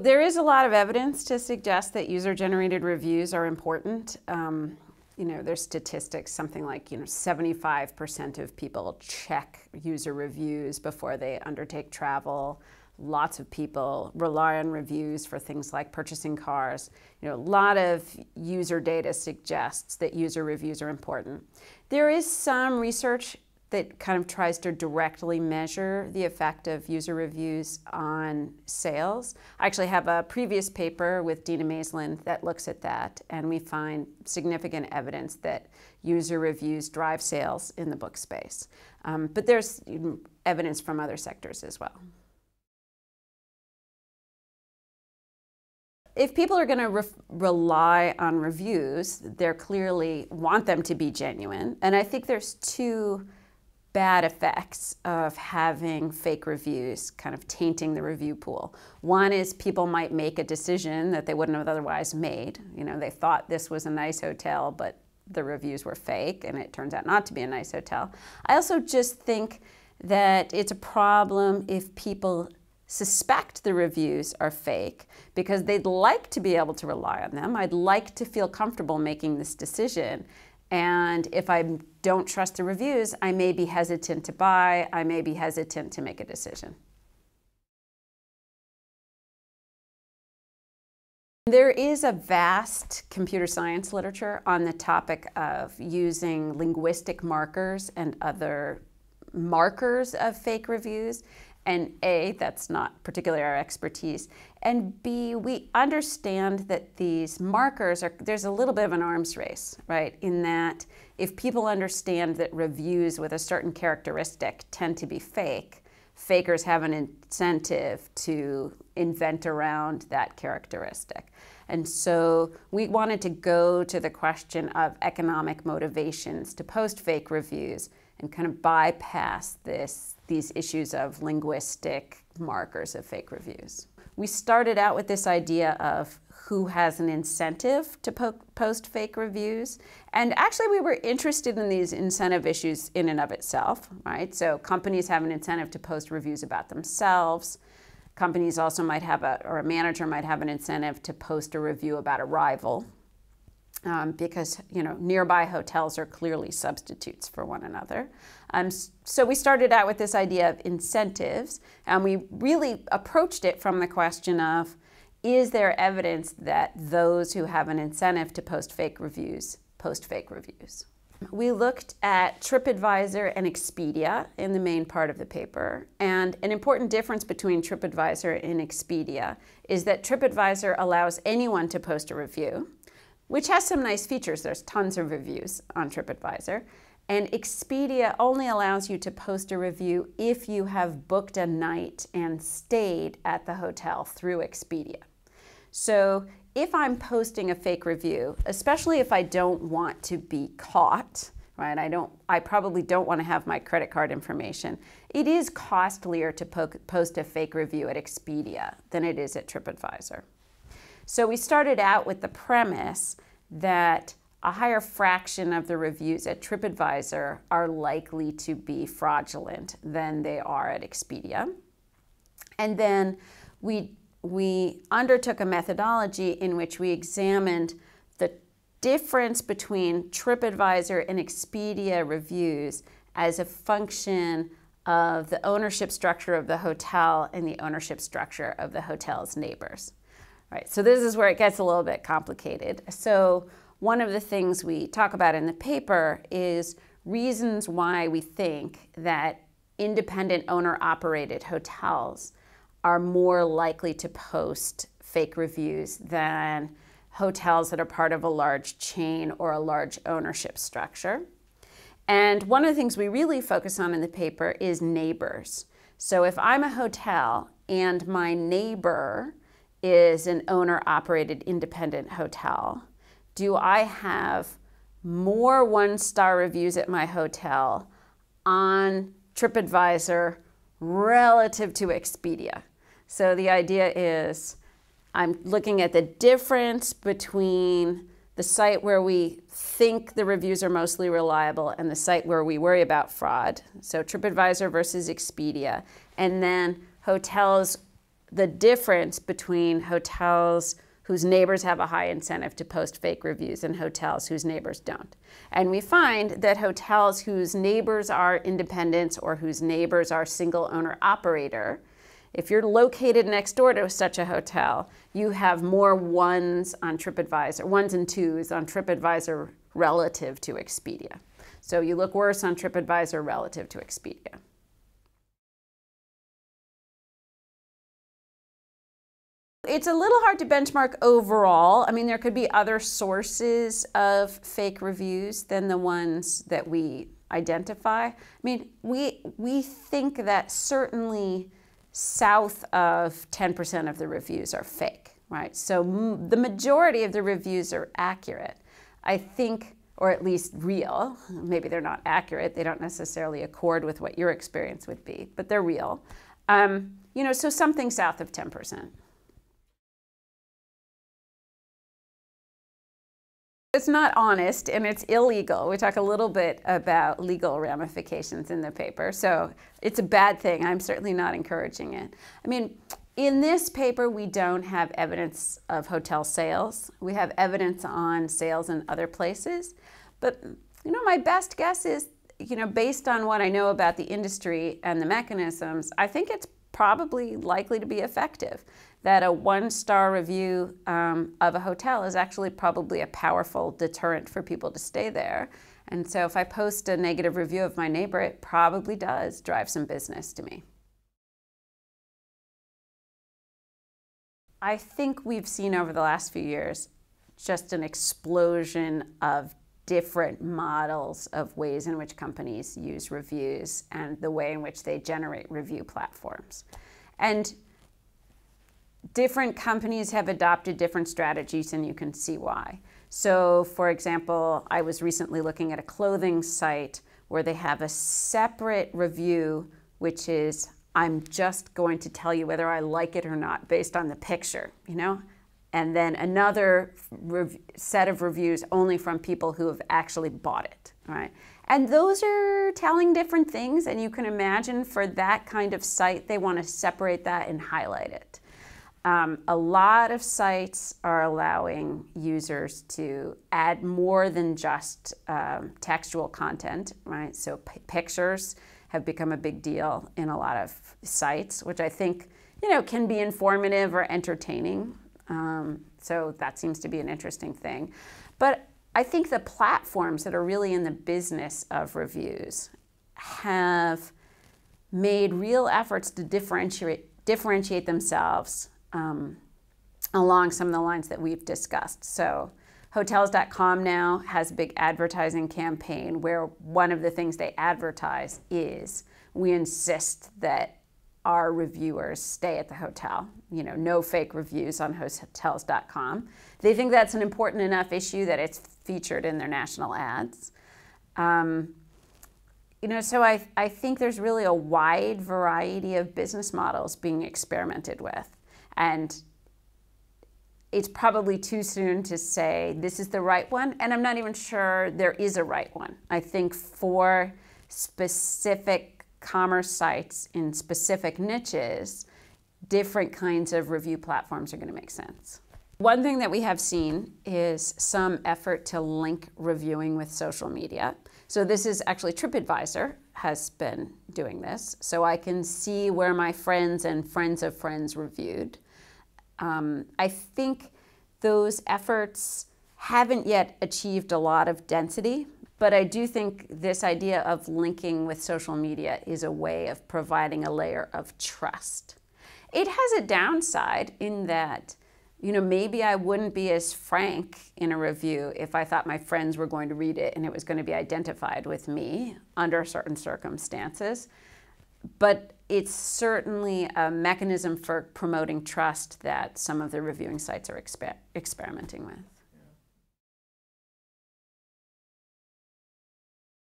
There is a lot of evidence to suggest that user-generated reviews are important. There's statistics, something like 75% of people check user reviews before they undertake travel. Lots of people rely on reviews for things like purchasing cars. A lot of user data suggests that user reviews are important. There is some research that kind of tries to directly measure the effect of user reviews on sales. I actually have a previous paper with Dina Maislin that looks at that, and we find significant evidence that user reviews drive sales in the book space. But there's evidence from other sectors as well. If people are going to rely on reviews, they clearly want them to be genuine. And I think there's two bad effects of having fake reviews kind of tainting the review pool. One is people might make a decision that they wouldn't have otherwise made. They thought this was a nice hotel, but the reviews were fake, and it turns out not to be a nice hotel. I also just think that it's a problem if people suspect the reviews are fake because they'd like to be able to rely on them. I'd like to feel comfortable making this decision. And if I don't trust the reviews, I may be hesitant to buy, I may be hesitant to make a decision. There is a vast computer science literature on the topic of using linguistic markers and other markers of fake reviews. And A, that's not particularly our expertise. And B, we understand that these markers there's a little bit of an arms race, right? In that if people understand that reviews with a certain characteristic tend to be fake, fakers have an incentive to invent around that characteristic. And so we wanted to go to the question of economic motivations to post fake reviews and kind of bypass these issues of linguistic markers of fake reviews. We started out with this idea of who has an incentive to post fake reviews. And actually we were interested in these incentive issues in and of itself, right? So companies have an incentive to post reviews about themselves. Companies also might have or a manager might have an incentive to post a review about a rival. Because nearby hotels are clearly substitutes for one another. So we started out with this idea of incentives, and we really approached it from the question of, is there evidence that those who have an incentive to post fake reviews post fake reviews? We looked at TripAdvisor and Expedia in the main part of the paper, and an important difference between TripAdvisor and Expedia is that TripAdvisor allows anyone to post a review, which has some nice features. There's tons of reviews on TripAdvisor. And Expedia only allows you to post a review if you have booked a night and stayed at the hotel through Expedia. So if I'm posting a fake review, especially if I don't want to be caught, right? I probably don't want to have my credit card information. It is costlier to post a fake review at Expedia than it is at TripAdvisor. So we started out with the premise that a higher fraction of the reviews at TripAdvisor are likely to be fraudulent than they are at Expedia. And then we undertook a methodology in which we examined the difference between TripAdvisor and Expedia reviews as a function of the ownership structure of the hotel and the ownership structure of the hotel's neighbors. Right, so this is where it gets a little bit complicated. So one of the things we talk about in the paper is reasons why we think that independent owner-operated hotels are more likely to post fake reviews than hotels that are part of a large chain or a large ownership structure. And one of the things we really focus on in the paper is neighbors. So if I'm a hotel and my neighbor is an owner-operated independent hotel, do I have more one-star reviews at my hotel on TripAdvisor relative to Expedia? So the idea is I'm looking at the difference between the site where we think the reviews are mostly reliable and the site where we worry about fraud. So TripAdvisor versus Expedia. And then hotels the difference between hotels whose neighbors have a high incentive to post fake reviews and hotels whose neighbors don't. And we find that hotels whose neighbors are independents or whose neighbors are single owner operator, if you're located next door to such a hotel, you have more ones on TripAdvisor, ones and twos on TripAdvisor relative to Expedia. So you look worse on TripAdvisor relative to Expedia. It's a little hard to benchmark overall. I mean, there could be other sources of fake reviews than the ones that we identify. I mean, we think that certainly south of 10% of the reviews are fake, right? So the majority of the reviews are accurate. I think, or at least real. Maybe they're not accurate. They don't necessarily accord with what your experience would be, but they're real. You know, so something south of 10%. It's not honest and it's illegal. We talk a little bit about legal ramifications in the paper, so it's a bad thing. I'm certainly not encouraging it. I mean, in this paper, we don't have evidence of hotel sales. We have evidence on sales in other places, but you know, my best guess is, you know, based on what I know about the industry and the mechanisms, I think it's probably likely to be effective. That a one-star review of a hotel is actually probably a powerful deterrent for people to stay there. And so if I post a negative review of my neighbor, it probably does drive some business to me. I think we've seen over the last few years just an explosion of different models of ways in which companies use reviews and the way in which they generate review platforms. And different companies have adopted different strategies, and you can see why. So, for example, I was recently looking at a clothing site where they have a separate review, which is, I'm just going to tell you whether I like it or not based on the picture, you know? And then another set of reviews only from people who have actually bought it, right? And those are telling different things, and you can imagine for that kind of site, they want to separate that and highlight it. A lot of sites are allowing users to add more than just textual content, right? So pictures have become a big deal in a lot of sites, which I think, you know, can be informative or entertaining. So that seems to be an interesting thing. But I think the platforms that are really in the business of reviews have made real efforts to differentiate themselves along some of the lines that we've discussed. So Hotels.com now has a big advertising campaign where one of the things they advertise is, we insist that our reviewers stay at the hotel. You know, no fake reviews on Hotels.com. They think that's an important enough issue that it's featured in their national ads. You know, so I think there's really a wide variety of business models being experimented with. And it's probably too soon to say this is the right one, and I'm not even sure there is a right one. I think for specific commerce sites in specific niches, different kinds of review platforms are going to make sense. One thing that we have seen is some effort to link reviewing with social media. So this is actually TripAdvisor has been doing this. So I can see where my friends and friends of friends reviewed. I think those efforts haven't yet achieved a lot of density, but I do think this idea of linking with social media is a way of providing a layer of trust. It has a downside in that, you know, maybe I wouldn't be as frank in a review if I thought my friends were going to read it and it was going to be identified with me under certain circumstances. But it's certainly a mechanism for promoting trust that some of the reviewing sites are experimenting with.